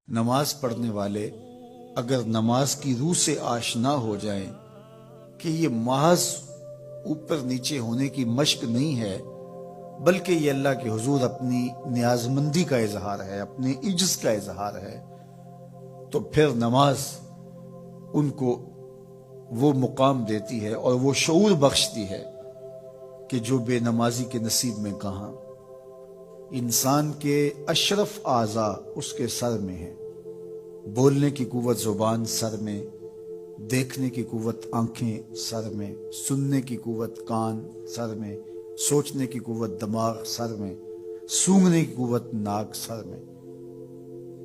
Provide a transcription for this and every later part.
نماز پڑھنے والے اگر نماز کی روح سے آشنا ہو جائیں کہ یہ محض اوپر نیچے ہونے کی مشق نہیں ہے، بلکہ یہ اللہ کے حضور اپنی نیازمندی کا اظہار ہے، اپنے عجز کا اظہار ہے، تو پھر نماز ان کو وہ مقام دیتی ہے اور وہ شعور بخشتی ہے کہ جو بے نمازی کے نصیب میں کہاں۔ انسان کے اشرف اعضاء اس کے سر میں ہیں، بولنے کی قوت زبان سر میں، دیکھنے کی قوت آنکھیں سر میں، سننے کی قوت کان سر میں، سوچنے کی قوت دماغ سر میں، سونگھنے کی قوت ناک سر میں،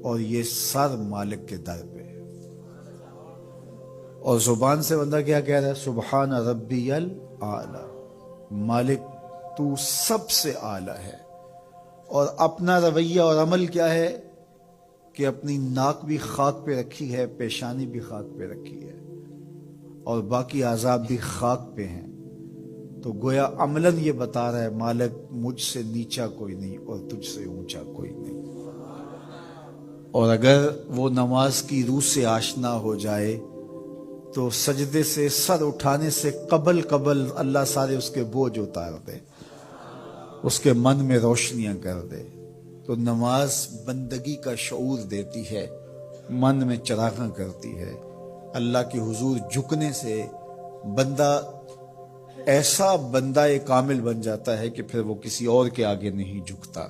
اور یہ سر مالک کے در پہ ہے۔ اور زبان سے بندہ کیا کہہ رہا ہے؟ سبحان ربی الاعلی، مالک تو سب سے اعلیٰ ہے۔ اور اپنا رویہ اور عمل کیا ہے کہ اپنی ناک بھی خاک پہ رکھی ہے، پیشانی بھی خاک پہ رکھی ہے، اور باقی اعضاء بھی خاک پہ ہیں۔ تو گویا عملاً یہ بتا رہا ہے مالک مجھ سے نیچا کوئی نہیں اور تجھ سے اونچا کوئی نہیں۔ اور اگر وہ نماز کی روح سے آشنا ہو جائے تو سجدے سے سر اٹھانے سے قبل اللہ سارے اس کے بوجھ اتار دے، اس کے من میں روشنیاں کر دے۔ تو نماز بندگی کا شعور دیتی ہے، من میں چراغاں کرتی ہے۔ اللہ کے حضور جھکنے سے بندہ ایسا بندہ کامل بن جاتا ہے کہ پھر وہ کسی اور کے آگے نہیں جھکتا۔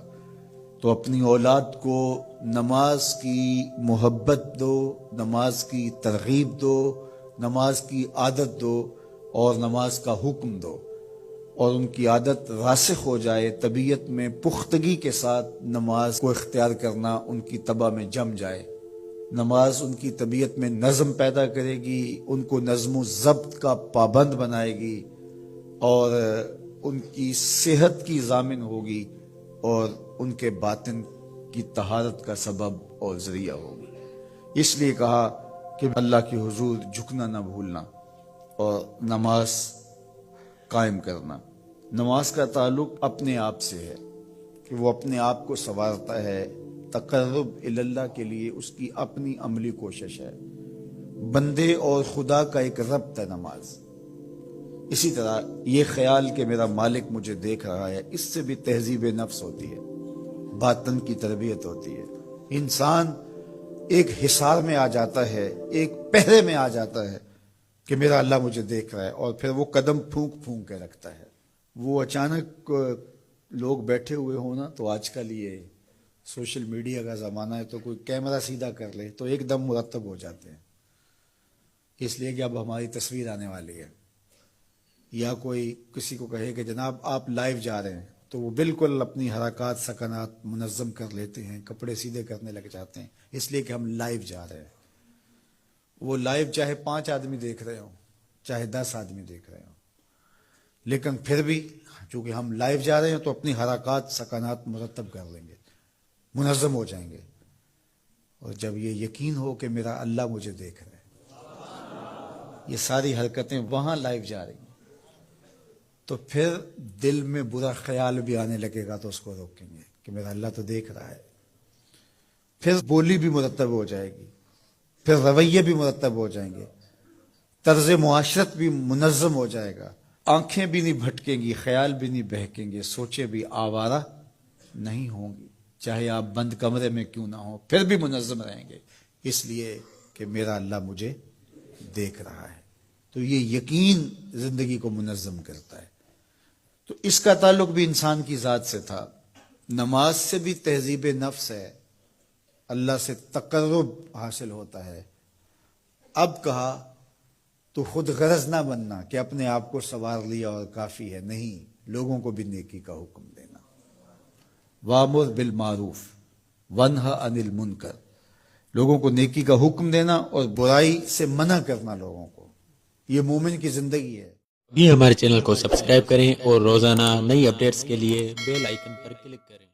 تو اپنی اولاد کو نماز کی محبت دو، نماز کی ترغیب دو، نماز کی عادت دو اور نماز کا حکم دو، اور ان کی عادت راسخ ہو جائے، طبیعت میں پختگی کے ساتھ نماز کو اختیار کرنا ان کی طبع میں جم جائے۔ نماز ان کی طبیعت میں نظم پیدا کرے گی، ان کو نظم و ضبط کا پابند بنائے گی، اور ان کی صحت کی ضامن ہوگی، اور ان کے باطن کی طہارت کا سبب اور ذریعہ ہوگی۔ اس لیے کہا کہ اللہ کے حضور جھکنا نہ بھولنا اور نماز قائم کرنا۔ نماز کا تعلق اپنے آپ سے ہے کہ وہ اپنے آپ کو سنوارتا ہے، تقرب اللہ کے لیے اس کی اپنی عملی کوشش ہے۔ بندے اور خدا کا ایک ربط ہے نماز۔ اسی طرح یہ خیال کہ میرا مالک مجھے دیکھ رہا ہے، اس سے بھی تہذیب نفس ہوتی ہے، باطن کی تربیت ہوتی ہے۔ انسان ایک حصار میں آ جاتا ہے، ایک پہرے میں آ جاتا ہے کہ میرا اللہ مجھے دیکھ رہا ہے، اور پھر وہ قدم پھونک پھونک کے رکھتا ہے۔ وہ اچانک لوگ بیٹھے ہوئے ہوں نا، تو آج کل یہ سوشل میڈیا کا زمانہ ہے، تو کوئی کیمرہ سیدھا کر لے تو ایک دم مرتب ہو جاتے ہیں، اس لیے کہ اب ہماری تصویر آنے والی ہے۔ یا کوئی کسی کو کہے کہ جناب آپ لائیو جا رہے ہیں، تو وہ بالکل اپنی حرکات سکنات منظم کر لیتے ہیں، کپڑے سیدھے کرنے لگ جاتے ہیں، اس لیے کہ ہم لائیو جا رہے ہیں۔ وہ لائیو چاہے 5 آدمی دیکھ رہے ہوں، چاہے 10 آدمی دیکھ رہے ہوں، لیکن پھر بھی چونکہ ہم لائیو جا رہے ہیں تو اپنی حرکات سکنات مرتب کر لیں گے، منظم ہو جائیں گے۔ اور جب یہ یقین ہو کہ میرا اللہ مجھے دیکھ رہا ہے، یہ ساری حرکتیں وہاں لائیو جا رہی ہیں، تو پھر دل میں برا خیال بھی آنے لگے گا تو اس کو روکیں گے کہ میرا اللہ تو دیکھ رہا ہے۔ پھر بولی بھی مرتب ہو جائے گی، پھر رویے بھی مرتب ہو جائیں گے، طرز معاشرت بھی منظم ہو جائے گا، آنکھیں بھی نہیں بھٹکیں گی، خیال بھی نہیں بہکیں گے، سوچیں بھی آوارہ نہیں ہوں گی، چاہے آپ بند کمرے میں کیوں نہ ہوں، پھر بھی منظم رہیں گے، اس لیے کہ میرا اللہ مجھے دیکھ رہا ہے۔ تو یہ یقین زندگی کو منظم کرتا ہے۔ تو اس کا تعلق بھی انسان کی ذات سے تھا۔ نماز سے بھی تہذیب نفس ہے، اللہ سے تقرب حاصل ہوتا ہے۔ اب کہا تو خود غرض نہ بننا کہ اپنے آپ کو سنوار لیا اور کافی ہے، نہیں، لوگوں کو بھی نیکی کا حکم دینا۔ وَأْمُرْ بِالْمَعْرُوفِ وَانْهَ عَنِ الْمُنْكَرِ، لوگوں کو نیکی کا حکم دینا اور برائی سے منع کرنا لوگوں کو، یہ مومن کی زندگی ہے۔ بھی ہمارے چینل کو سبسکرائب کریں اور روزانہ نئی اپڈیٹس کے لیے بیل آئیکن پر کلک کریں۔